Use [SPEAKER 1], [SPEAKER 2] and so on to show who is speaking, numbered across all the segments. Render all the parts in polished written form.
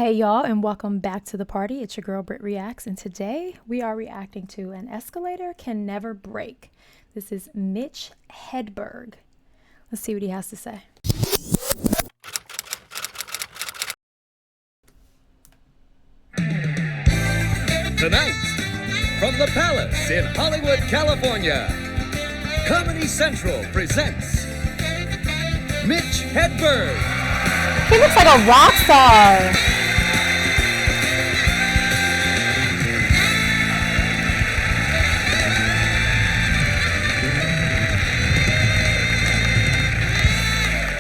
[SPEAKER 1] Hey y'all, and welcome back to the party. It's your girl BrittReacts, and today we are reacting to An Escalator Can Never Break. This is Mitch Hedberg. Let's see what he has to say.
[SPEAKER 2] Tonight, from the Palace in Hollywood, California, Comedy Central presents Mitch Hedberg.
[SPEAKER 1] He looks like a rock star.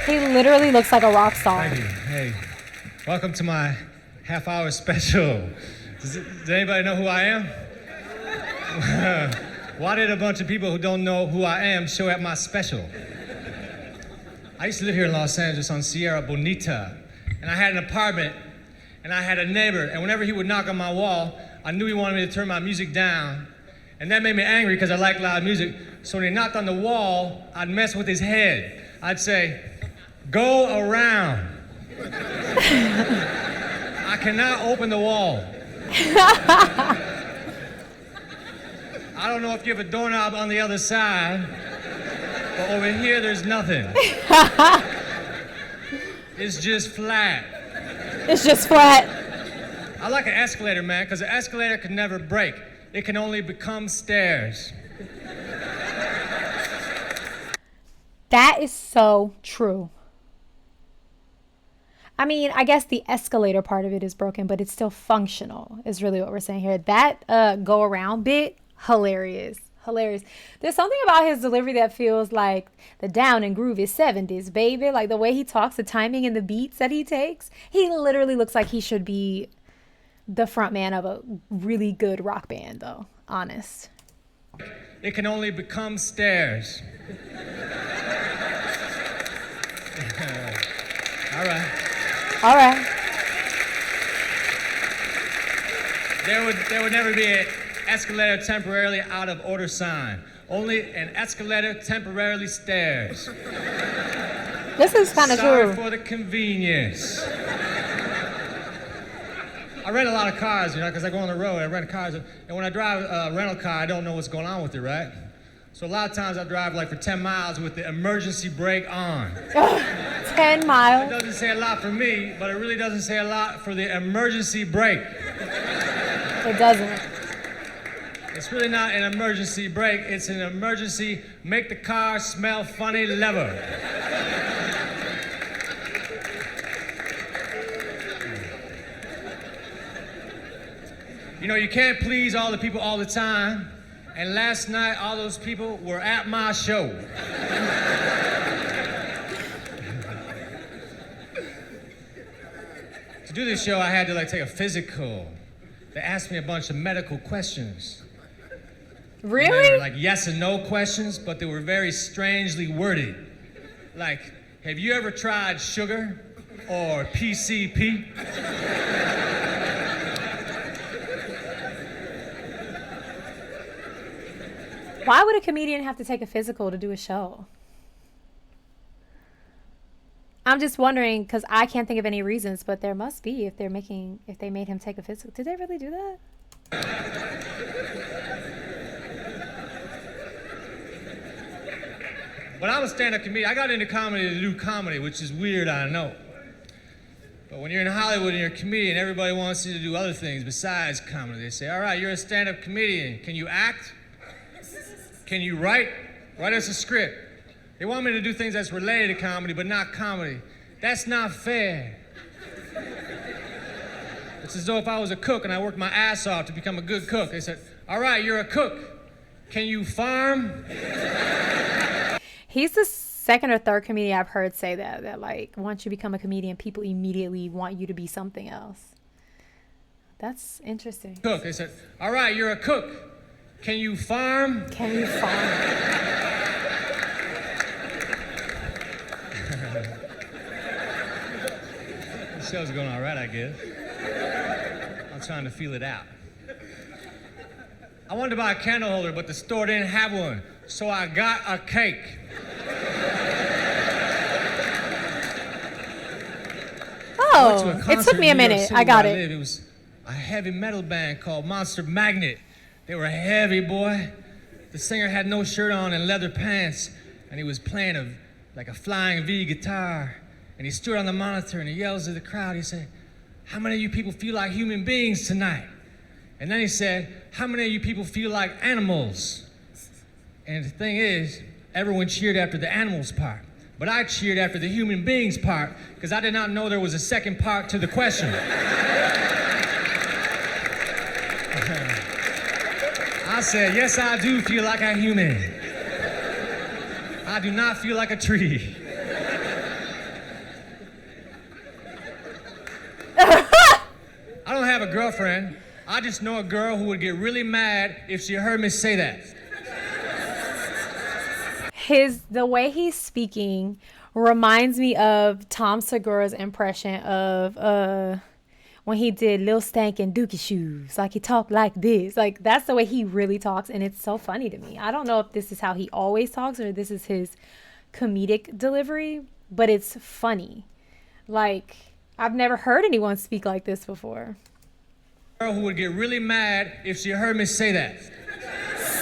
[SPEAKER 1] He literally looks like a rock star.
[SPEAKER 3] Thank you. Hey, welcome to my half-hour special. Does anybody know who I am? Why did a bunch of people who don't know who I am show at my special? I used to live here in Los Angeles on Sierra Bonita, and I had an apartment, and I had a neighbor, and whenever he would knock on my wall, I knew he wanted me to turn my music down, and that made me angry because I like loud music, so when he knocked on the wall, I'd mess with his head. I'd say, "Go around." I cannot open the wall. I don't know if you have a doorknob on the other side, but over here there's nothing. It's just flat.
[SPEAKER 1] It's just flat.
[SPEAKER 3] I like an escalator, man, because an escalator can never break. It can only become stairs.
[SPEAKER 1] That is so true. I mean, I guess the escalator part of it is broken, but it's still functional, is really what we're saying here. That go around bit, hilarious. Hilarious. There's something about his delivery that feels like the down and groove is 70s, baby. Like the way he talks, the timing and the beats that he takes. He literally looks like he should be the front man of a really good rock band, though. Honest.
[SPEAKER 3] It can only become stairs. All right.
[SPEAKER 1] All right.
[SPEAKER 3] There would never be an escalator temporarily out of order sign. Only an escalator temporarily stairs.
[SPEAKER 1] This is kind of true.
[SPEAKER 3] Sorry for the convenience. I rent a lot of cars, because I go on the road, I rent cars. And when I drive a rental car, I don't know what's going on with it, right? So a lot of times I drive like for 10 miles with the emergency brake on.
[SPEAKER 1] 10 miles.
[SPEAKER 3] It doesn't say a lot for me, but it really doesn't say a lot for the emergency brake.
[SPEAKER 1] It doesn't.
[SPEAKER 3] It's really not an emergency brake, it's an emergency make the car smell funny lever. You can't please all the people all the time, and last night all those people were at my show. To do this show, I had to take a physical. They asked me a bunch of medical questions.
[SPEAKER 1] Really?
[SPEAKER 3] They were like yes and no questions, but they were very strangely worded. Like, have you ever tried sugar or PCP?
[SPEAKER 1] Why would a comedian have to take a physical to do a show? I'm just wondering, because I can't think of any reasons, but there must be if they made him take a physical. Did they really do that?
[SPEAKER 3] When I was a stand-up comedian, I got into comedy to do comedy, which is weird, I know. But when you're in Hollywood and you're a comedian, everybody wants you to do other things besides comedy. They say, all right, you're a stand-up comedian. Can you act? Can you write? Write us a script. They want me to do things that's related to comedy, but not comedy. That's not fair. It's as though if I was a cook and I worked my ass off to become a good cook. They said, all right, you're a cook. Can you farm?
[SPEAKER 1] He's the second or third comedian I've heard say that like once you become a comedian, people immediately want you to be something else. That's interesting.
[SPEAKER 3] Cook. They said, all right, you're a cook. Can you farm?
[SPEAKER 1] Can you farm?
[SPEAKER 3] The show's going all right, I guess. I'm trying to feel it out. I wanted to buy a candle holder, but the store didn't have one, so I got a cake.
[SPEAKER 1] Oh,
[SPEAKER 3] went to a
[SPEAKER 1] it
[SPEAKER 3] concert
[SPEAKER 1] took me a
[SPEAKER 3] in New York
[SPEAKER 1] minute.
[SPEAKER 3] City
[SPEAKER 1] I got
[SPEAKER 3] where
[SPEAKER 1] it.
[SPEAKER 3] lived. It was a heavy metal band called Monster Magnet. They were heavy, boy. The singer had no shirt on and leather pants, and he was playing like a flying V guitar. And he stood on the monitor and he yells to the crowd. He said, "How many of you people feel like human beings tonight?" And then he said, "How many of you people feel like animals?" And the thing is, everyone cheered after the animals part. But I cheered after the human beings part because I did not know there was a second part to the question. I said, "Yes, I do feel like a human. I do not feel like a tree." I don't have a girlfriend. I just know a girl who would get really mad if she heard me say that.
[SPEAKER 1] The way he's speaking reminds me of Tom Segura's impression of when he did Lil Stank and Dookie Shoes. Like, he talked like this. Like, that's the way he really talks, and it's so funny to me. I don't know if this is how he always talks or this is his comedic delivery, but it's funny. Like, I've never heard anyone speak like this before.
[SPEAKER 3] A girl who would get really mad if she heard me say that.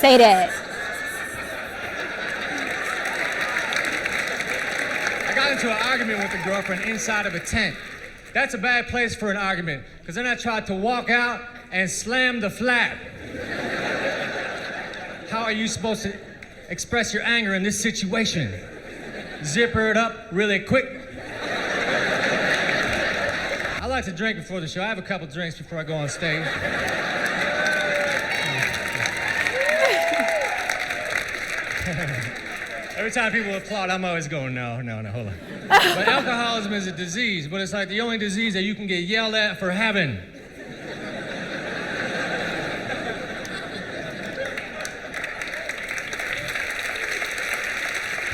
[SPEAKER 1] Say that.
[SPEAKER 3] I got into an argument with a girlfriend inside of a tent. That's a bad place for an argument, because then I tried to walk out and slam the flat. How are you supposed to express your anger in this situation? Zipper it up really quick. I like to drink before the show. I have a couple drinks before I go on stage. Every time people applaud, I'm always going, no, hold on. But alcoholism is a disease, but it's like the only disease that you can get yelled at for having.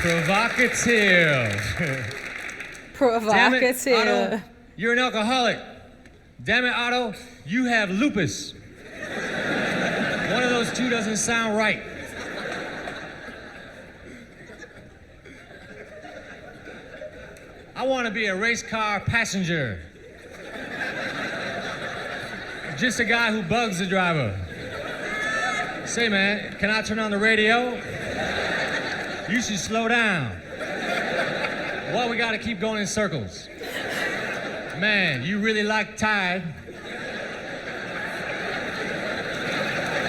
[SPEAKER 3] Provocative. Damn it, Otto, you're an alcoholic. Damn it, Otto, you have lupus. One of those two doesn't sound right. I want to be a race car passenger. Just a guy who bugs the driver. Say, man, can I turn on the radio? You should slow down. Well, we got to keep going in circles. Man, you really like Tide.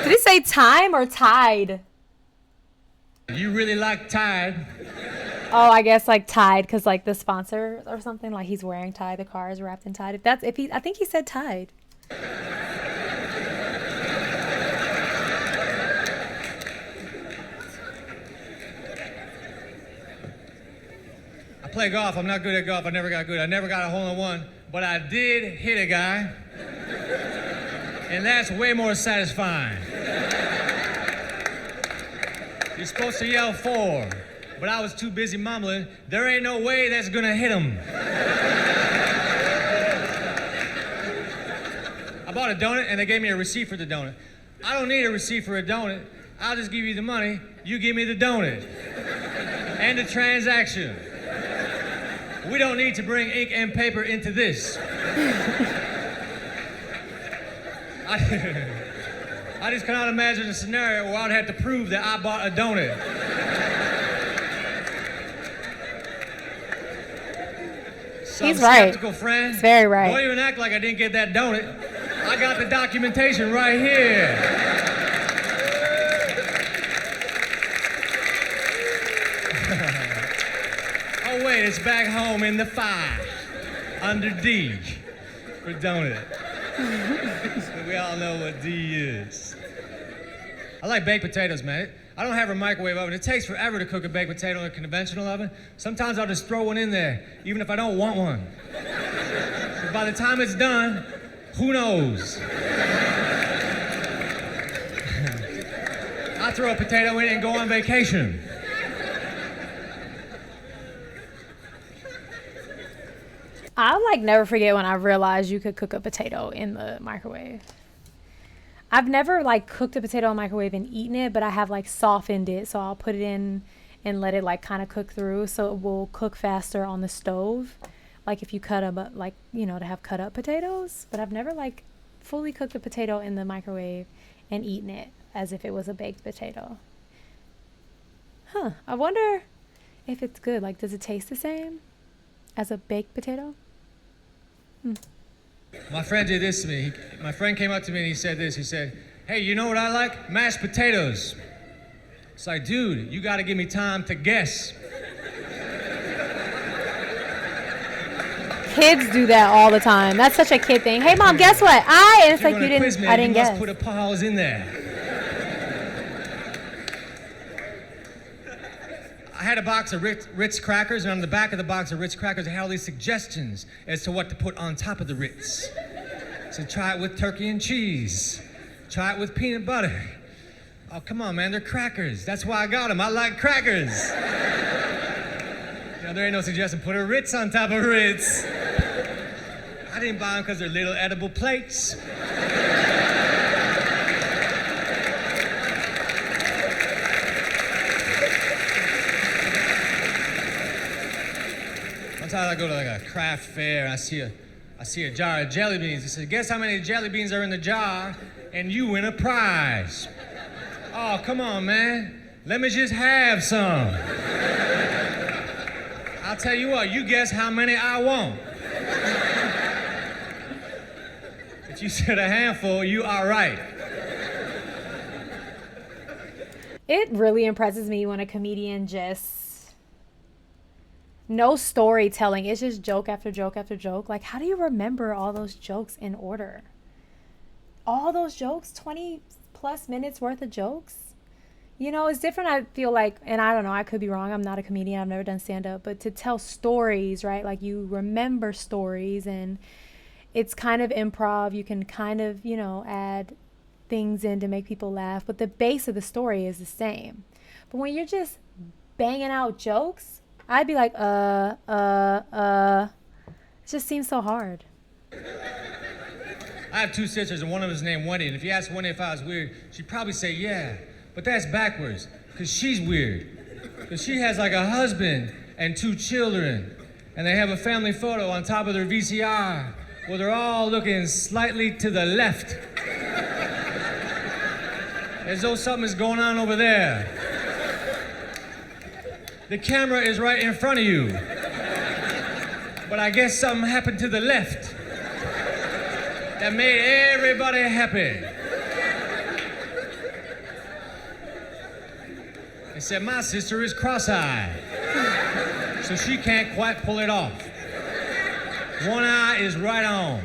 [SPEAKER 1] Did he say time or tide?
[SPEAKER 3] You really like Tide.
[SPEAKER 1] Oh, I guess like Tide, because like the sponsor or something, like he's wearing Tide, the car is wrapped in Tide. I think he said Tide.
[SPEAKER 3] I play golf. I'm not good at golf. I never got good. I never got a hole-in-one, but I did hit a guy, and that's way more satisfying. You're supposed to yell 4. But I was too busy mumbling, there ain't no way that's gonna hit him. I bought a donut and they gave me a receipt for the donut. I don't need a receipt for a donut. I'll just give you the money, you give me the donut. And the transaction. We don't need to bring ink and paper into this. I just cannot imagine a scenario where I'd have to prove that I bought a donut.
[SPEAKER 1] He's right.
[SPEAKER 3] Skeptical friend.
[SPEAKER 1] He's very right.
[SPEAKER 3] Don't even act like I didn't get that donut. I got the documentation right here. Oh wait, it's back home in the file, under D, for donut. We all know what D is. I like baked potatoes, man. I don't have a microwave oven. It takes forever to cook a baked potato in a conventional oven. Sometimes I'll just throw one in there, even if I don't want one. But by the time it's done, who knows? I throw a potato in and go on vacation.
[SPEAKER 1] I'll like never forget when I realized you could cook a potato in the microwave. I've never like cooked a potato in the microwave and eaten it, but I have like softened it. So I'll put it in and let it like kind of cook through so it will cook faster on the stove. like if you cut them up, like, you know, to have cut up potatoes. But I've never like fully cooked a potato in the microwave and eaten it as if it was a baked potato. I wonder if it's good. Like, does it taste the same as a baked potato?
[SPEAKER 3] My friend did this to me. My friend came up to me and he said this. He said, hey, you know what I like? Mashed potatoes. It's like, dude, you got to give me time to guess.
[SPEAKER 1] Kids do that all the time. That's such a kid thing. Hey, Mom, guess what? And it's like, you didn't, I didn't guess.
[SPEAKER 3] You must put a pause in there. I had a box of Ritz crackers, and on the back of the box of Ritz crackers, I had all these suggestions as to what to put on top of the Ritz. So try it with turkey and cheese. Try it with peanut butter. Oh, come on, man, they're crackers. That's why I got them. I like crackers. You know, there ain't no suggestion. Put a Ritz on top of Ritz. I didn't buy them because they're little edible plates. Sometimes I go to like a craft fair and I see a jar of jelly beans. He says, guess how many jelly beans are in the jar and you win a prize. Oh, come on, man. Let me just have some. I'll tell you what, you guess how many I want. If you said a handful, you are right.
[SPEAKER 1] It really impresses me when a comedian just no storytelling. It's just joke after joke after joke. Like, how do you remember all those jokes in order? All those jokes, 20 plus minutes worth of jokes. You know, it's different, I feel like, and I don't know, I could be wrong. I'm not a comedian. I've never done stand-up. But to tell stories, right? Like, you remember stories, and it's kind of improv. You can kind of, you know, add things in to make people laugh. But the base of the story is the same. But when you're just banging out jokes, I'd be like, it just seems so hard.
[SPEAKER 3] I have two sisters, and one of them is named Wendy. And if you ask Wendy if I was weird, she'd probably say, yeah. But that's backwards, because she's weird. Because she has like a husband and 2 children, and they have a family photo on top of their VCR where they're all looking slightly to the left. As though something is going on over there. The camera is right in front of you. But I guess something happened to the left that made everybody happy. They said my sister is cross-eyed, so she can't quite pull it off. One eye is right on.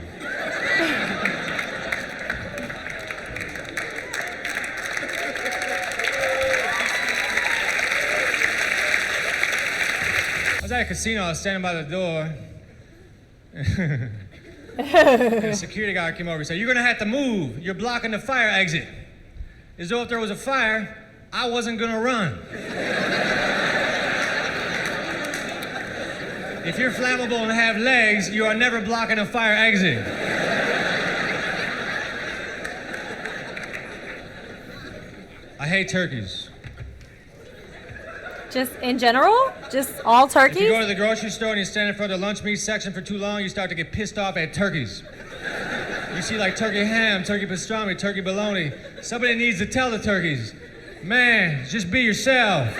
[SPEAKER 3] I was at a casino, I was standing by the door. And a security guard came over and said, you're gonna have to move. You're blocking the fire exit. As though if there was a fire, I wasn't gonna run. If you're flammable and have legs, you are never blocking a fire exit. I hate turkeys.
[SPEAKER 1] Just in general? Just all turkeys?
[SPEAKER 3] If you go to the grocery store and you stand in front of the lunch meat section for too long, you start to get pissed off at turkeys. You see like turkey ham, turkey pastrami, turkey bologna. Somebody needs to tell the turkeys, man, just be yourself.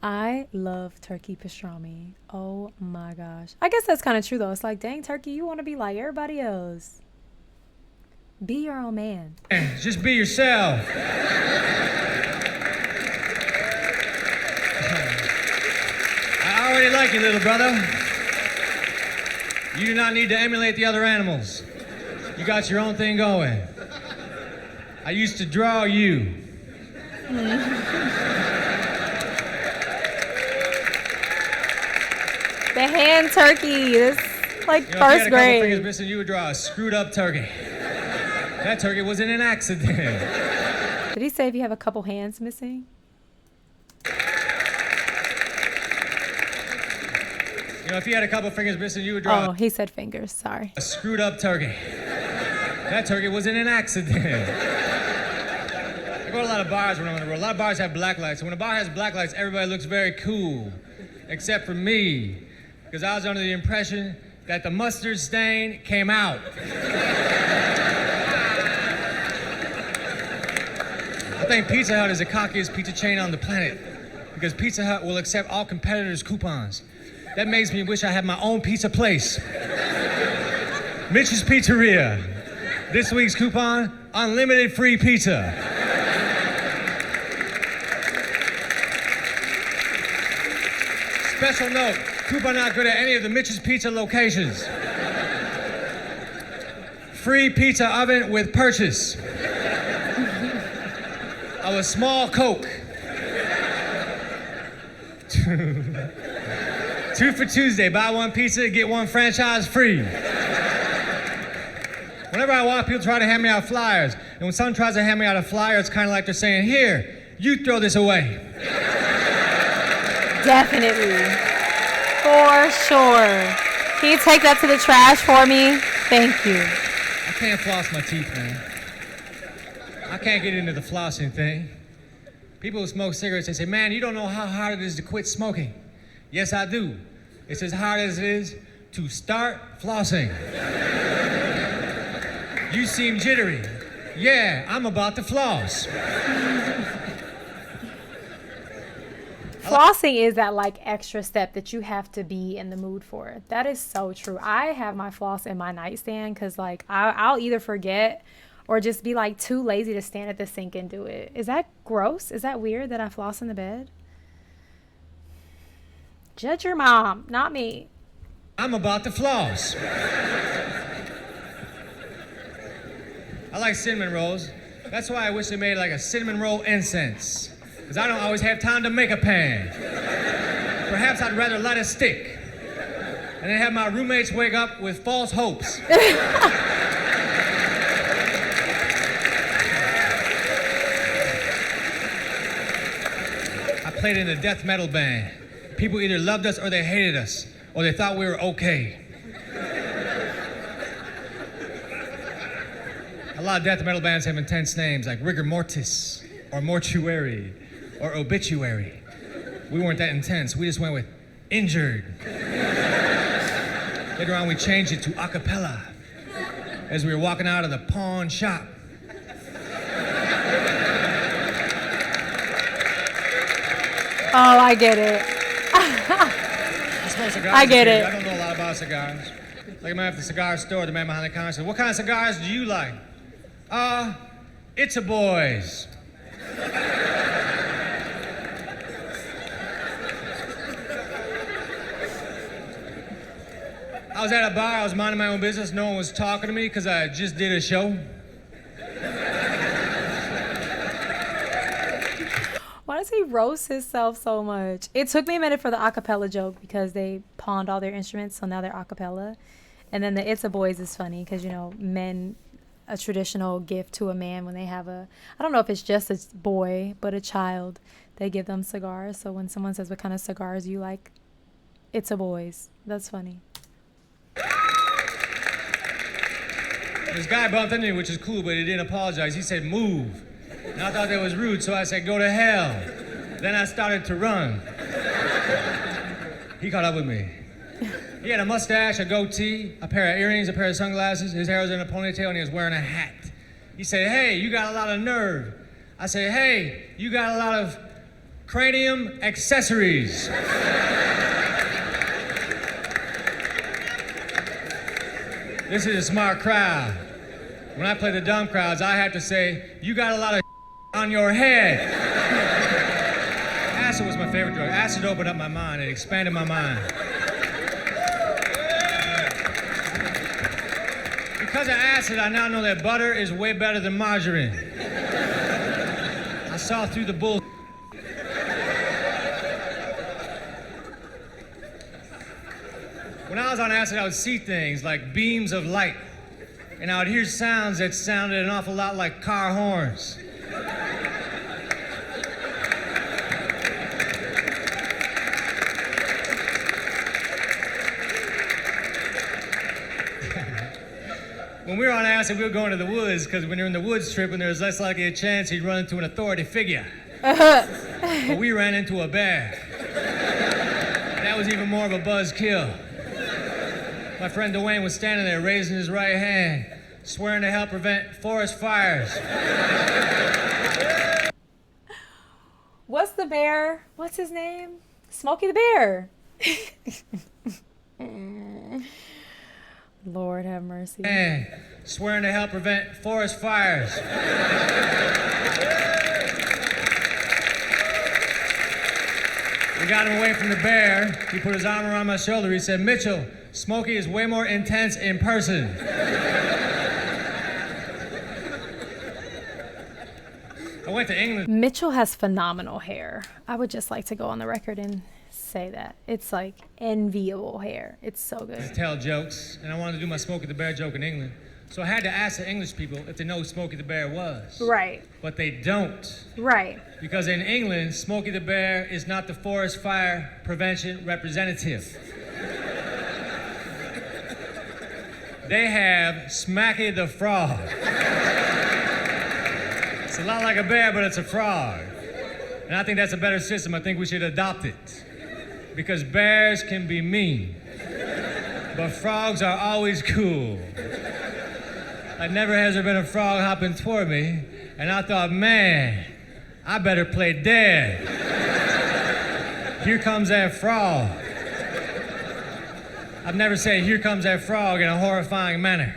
[SPEAKER 1] I love turkey pastrami. Oh my gosh. I guess that's kind of true though. It's like, dang, turkey, you want to be like everybody else. Be your own man.
[SPEAKER 3] Just be yourself. I already like you, little brother. You do not need to emulate the other animals. You got your own thing going. I used to draw you.
[SPEAKER 1] The hand turkey. This like
[SPEAKER 3] You know,
[SPEAKER 1] first
[SPEAKER 3] if you had a couple
[SPEAKER 1] grade.
[SPEAKER 3] fingers missing, you would draw a screwed up turkey. That turkey was in an accident.
[SPEAKER 1] Did he say if you have a couple hands missing?
[SPEAKER 3] You know, if you had a couple fingers missing, you would draw
[SPEAKER 1] Oh, he said fingers. Sorry.
[SPEAKER 3] a screwed up turkey. That turkey was in an accident. I go to a lot of bars when I'm on the road. A lot of bars have black lights. And when a bar has black lights, everybody looks very cool. except for me, because I was under the impression that the mustard stain came out. I think Pizza Hut is the cockiest pizza chain on the planet, because Pizza Hut will accept all competitors' coupons. That makes me wish I had my own pizza place. Mitch's Pizzeria. This week's coupon, unlimited free pizza. Special note, coupon not good at any of the Mitch's Pizza locations. Free pizza oven with purchase of a small Coke. 2 for Tuesday, buy one pizza, get one franchise free. Whenever I walk, people try to hand me out flyers. And when someone tries to hand me out a flyer, it's kind of like they're saying, here, you throw this away.
[SPEAKER 1] Definitely. For sure. Can you take that to the trash for me? Thank you.
[SPEAKER 3] I can't floss my teeth, man. I can't get into the flossing thing. People who smoke cigarettes, they say, man, you don't know how hard it is to quit smoking. Yes, I do. It's as hard as it is to start flossing. You seem jittery. Yeah, I'm about to floss.
[SPEAKER 1] Flossing is that like extra step that you have to be in the mood for. That is so true. I have my floss in my nightstand because like I'll either forget or just be like too lazy to stand at the sink and do it. Is that gross? Is that weird that I floss in the bed? Judge your mom, not me.
[SPEAKER 3] I'm about to floss. I like cinnamon rolls. That's why I wish they made like a cinnamon roll incense. Because I don't always have time to make a pan. Perhaps I'd rather light a stick. And then have my roommates wake up with false hopes. I played in a death metal band. People either loved us or they hated us. Or they thought we were okay. A lot of death metal bands have intense names like Rigor Mortis, or Mortuary, or Obituary. We weren't that intense. We just went with Injured. Later on, we changed it to acapella as we were walking out of the pawn shop.
[SPEAKER 1] Oh, I get it. I get it.
[SPEAKER 3] I don't know a lot about cigars. Like a man at the cigar store, the man behind the counter said, what kind of cigars do you like? It's a boys. I was at a bar, I was minding my own business, no one was talking to me because I just did a show.
[SPEAKER 1] Why does he roast himself so much? It took me a minute for the acapella joke because they pawned all their instruments, so now they're acapella. And then the It's a Boys is funny because, you know, men, a traditional gift to a man when they have a, I don't know if it's just a boy, but a child, they give them cigars. So when someone says, what kind of cigars you like? It's a Boys. That's funny.
[SPEAKER 3] This guy bumped into me, which is cool, but he didn't apologize. He said, move. And I thought that was rude, so I said, go to hell. Then I started to run. He caught up with me. He had a mustache, a goatee, a pair of earrings, a pair of sunglasses. His hair was in a ponytail, and he was wearing a hat. He said, hey, you got a lot of nerve. I said, hey, you got a lot of cranium accessories. This is a smart crowd. When I play the dumb crowds, I have to say, you got a lot of on your head. Acid was my favorite drug. Acid opened up my mind. It expanded my mind. Because of acid, I now know that butter is way better than margarine. I saw through the bull. When I was on acid, I would see things like beams of light. And I would hear sounds that sounded an awful lot like car horns. When we were on acid, we would go into the woods, because when you're in the woods tripping, there's less likely a chance you'd run into an authority figure. But we ran into a bear. was even more of a buzzkill. My friend Dwayne was standing there raising his right hand, swearing to help prevent forest fires.
[SPEAKER 1] What's the bear? What's his name? Smokey the Bear. Lord have mercy.
[SPEAKER 3] And swearing to help prevent forest fires. We got him away from the bear. He put his arm around my shoulder. He said, Mitchell, Smokey is way more intense in person. I went to England.
[SPEAKER 1] Mitchell has phenomenal hair. I would just like to go on the record and say that. It's like enviable hair. It's so good.
[SPEAKER 3] To tell jokes, and I wanted to do my Smokey the Bear joke in England. So I had to ask the English people if they know who Smokey the Bear was.
[SPEAKER 1] Right.
[SPEAKER 3] But they don't.
[SPEAKER 1] Right.
[SPEAKER 3] Because in England, Smokey the Bear is not the forest fire prevention representative. They have Smacky the Frog. It's a lot like a bear, but it's a frog. And I think that's a better system. I think we should adopt it. Because bears can be mean, but frogs are always cool. Like never has there been a frog hopping toward me, and I thought, man, I better play dead. Here comes that frog. I've never said, here comes that frog in a horrifying manner.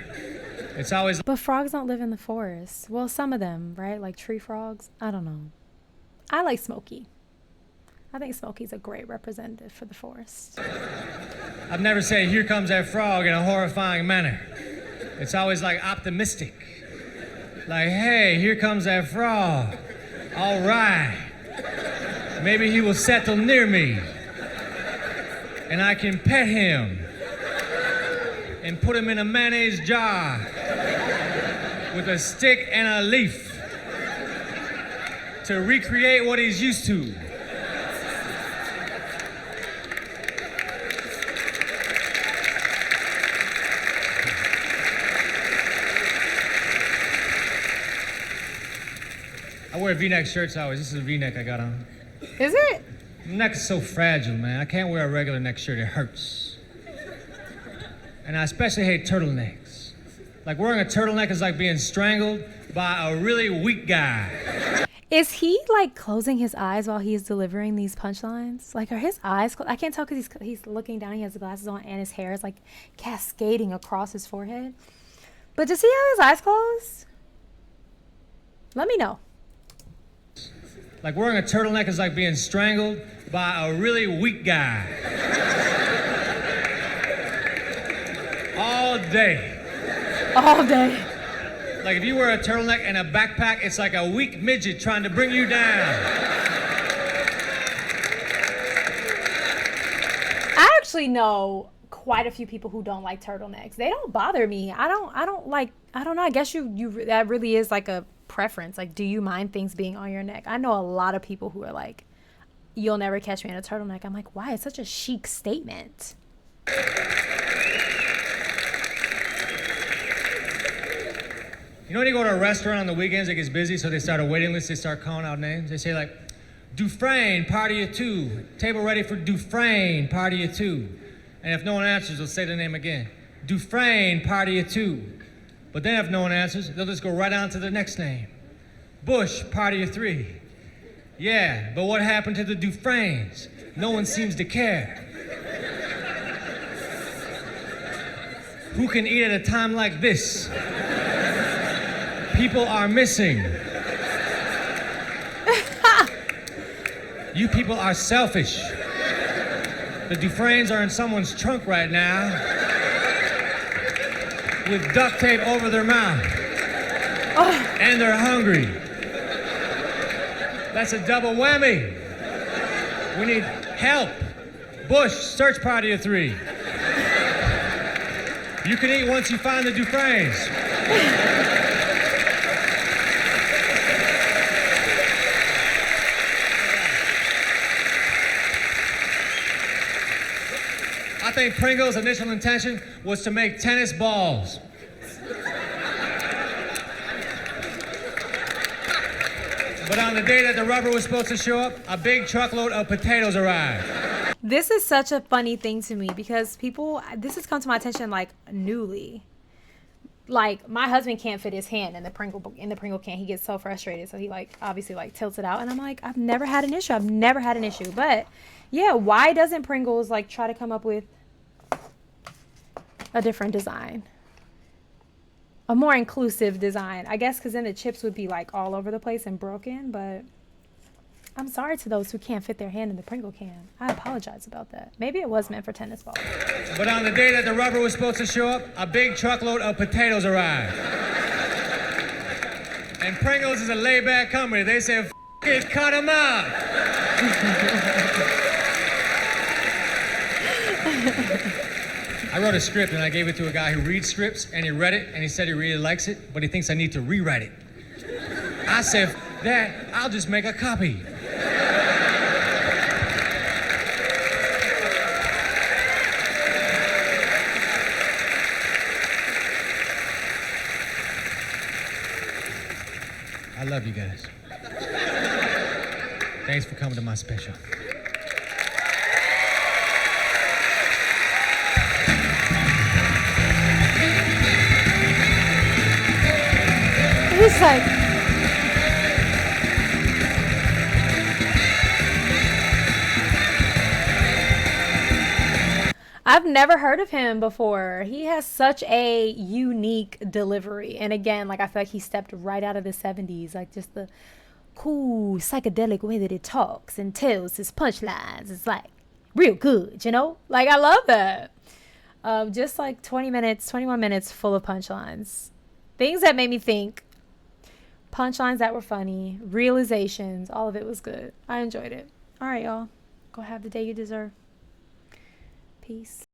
[SPEAKER 3] It's always...
[SPEAKER 1] But frogs don't live in the forest. Well, some of them, right? Like tree frogs. I don't know. I like Smokey. I think Smokey's a great representative for the forest.
[SPEAKER 3] I've never said, here comes that frog in a horrifying manner. It's always like optimistic. Like, hey, here comes that frog. All right. Maybe he will settle near me. And I can pet him. And put him in a mayonnaise jar. With a stick and a leaf. To recreate what he's used to. I wear V-neck shirts always. This is a V-neck I got on.
[SPEAKER 1] Is it?
[SPEAKER 3] My neck is so fragile, man. I can't wear a regular neck shirt. It hurts. And I especially hate turtlenecks. Like wearing a turtleneck is like being strangled by a really weak guy.
[SPEAKER 1] Is he like closing his eyes while he's delivering these punchlines? Like are his eyes closed? I can't tell because he's looking down. He has the glasses on and his hair is like cascading across his forehead. But does he have his eyes closed? Let me know.
[SPEAKER 3] Like wearing a turtleneck is like being strangled by a really weak guy. All day.
[SPEAKER 1] All day.
[SPEAKER 3] Like if you wear a turtleneck and a backpack, it's like a weak midget trying to bring you down.
[SPEAKER 1] I actually know quite a few people who don't like turtlenecks. They don't bother me. I don't know. I guess you that really is like a preference. Like, do you mind things being on your neck? I know a lot of people who are like, you'll never catch me in a turtleneck. I'm like, why? It's such a chic statement.
[SPEAKER 3] You know when you go to a restaurant on the weekends, it gets busy, so they start a waiting list, they start calling out names. They say like, Dufresne, party of two. Table ready for Dufresne, party of two. And if no one answers, they'll say the name again. Dufresne, party of two. But then if no one answers, they'll just go right on to the next name. Bush, party of three. Yeah, but what happened to the Dufresnes? No one seems to care. Who can eat at a time like this? People are missing. You people are selfish. The Dufresnes are in someone's trunk right now with duct tape over their mouth. Oh. And they're hungry. That's a double whammy. We need help. Bush, search party of three. You can eat once you find the Dufresnes. I think Pringles' initial intention was to make tennis balls. But on the day that the rubber was supposed to show up, a big truckload of potatoes arrived.
[SPEAKER 1] This is such a funny thing to me because people, this has come to my attention like newly. Like my husband can't fit his hand in the Pringle can. He gets so frustrated, so he like obviously like tilts it out. And I'm like, I've never had an issue. But yeah, why doesn't Pringles like try to come up with a different design, a more inclusive design? I guess because then the chips would be like all over the place and broken. But I'm sorry to those who can't fit their hand in the Pringle can. I apologize about that. Maybe it was meant for tennis balls.
[SPEAKER 3] But on the day that the rubber was supposed to show up, a big truckload of potatoes arrived. And Pringles is a laid-back company. They said, "F it, cut them out." I wrote a script and I gave it to a guy who reads scripts, and he read it and he said he really likes it, but he thinks I need to rewrite it. I said, "F that, I'll just make a copy." I love you guys. Thanks for coming to my special.
[SPEAKER 1] He's like, I've never heard of him before. He has such a unique delivery. And again, like I feel like he stepped right out of the 70s. Like just the cool psychedelic way that he talks and tells his punchlines. It's like real good, you know? Like I love that. Just like 21 minutes full of punchlines. Things that made me think. Punchlines that were funny. Realizations. All of it was good. I enjoyed it. All right, y'all. Go have the day you deserve. Peace.